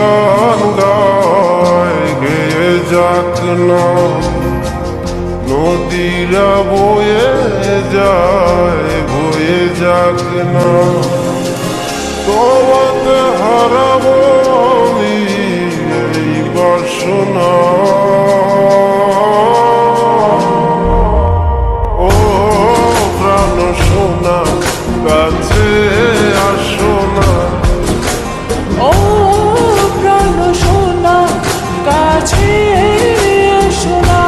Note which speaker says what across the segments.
Speaker 1: গান গায় গেয়ে যাক না, নদীরা বয়ে যাক না। তোমাকে হারাবো আমি এই বাসনা। ও প্রাণ সোনা কাছে আসো না।
Speaker 2: ও প্রাণ সোনা কাছে এসো না।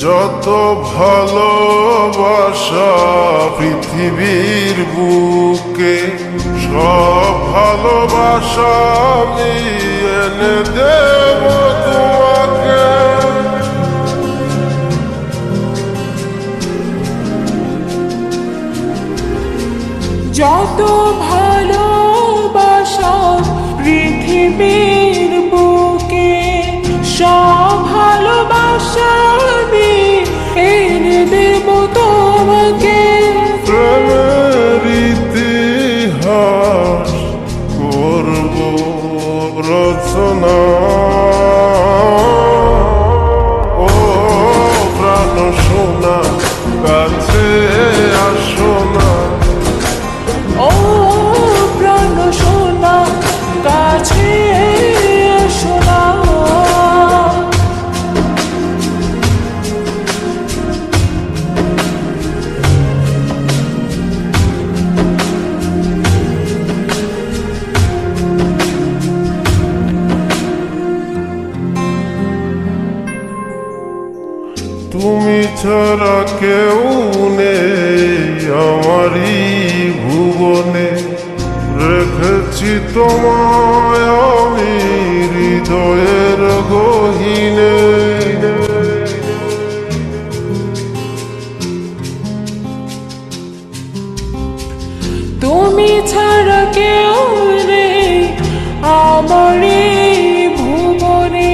Speaker 1: যত ভালোবাসা পৃথিবীর বুকে, সব ভালোবাসা আমি এনে দেব তোমাকে।
Speaker 2: যত ভালোবাসা পৃথিবীর বুকে, সব ভালোবাসা আমি এনে দেব তোমাকে।
Speaker 1: প্রেমের ইতিহাস করব রচনা। ও প্রাণ সোনা কাছে আসো না।
Speaker 2: ও প্রাণ সোনা কাছে এসো না।
Speaker 1: তুমি ছাড়া কেউ নেই আমারই ভুবনে, রেখেছি তোমায় আমি হৃদয়ের গহীনে।
Speaker 2: তুমি ছাড়া কেউ নেই আমার এই ভুবনে,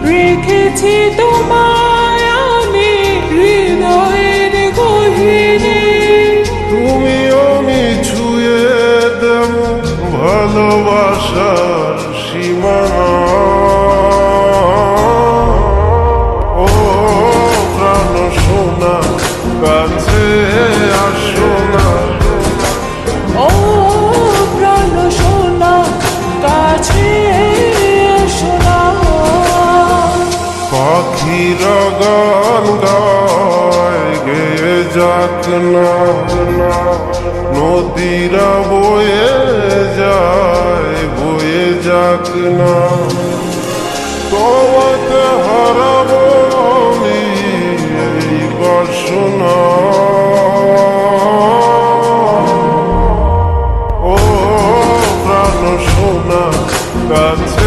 Speaker 2: রেখেছি তোমায় আমি হৃদয়ের গহীনে।
Speaker 1: তুমি আমি ছুঁয়ে দেব ভালোবাসার সীমানা। ও প্রাণ সোনা কাছে আসো না।
Speaker 2: ও প্রাণ সোনা কাছে এসো না।
Speaker 1: পাখিরা গান গায় গেয়ে যাক না, নদীরা বয়ে যাক না। তোমাকে হারাবো আমি এই বাসনা। ও প্রাণ সোনা কাছে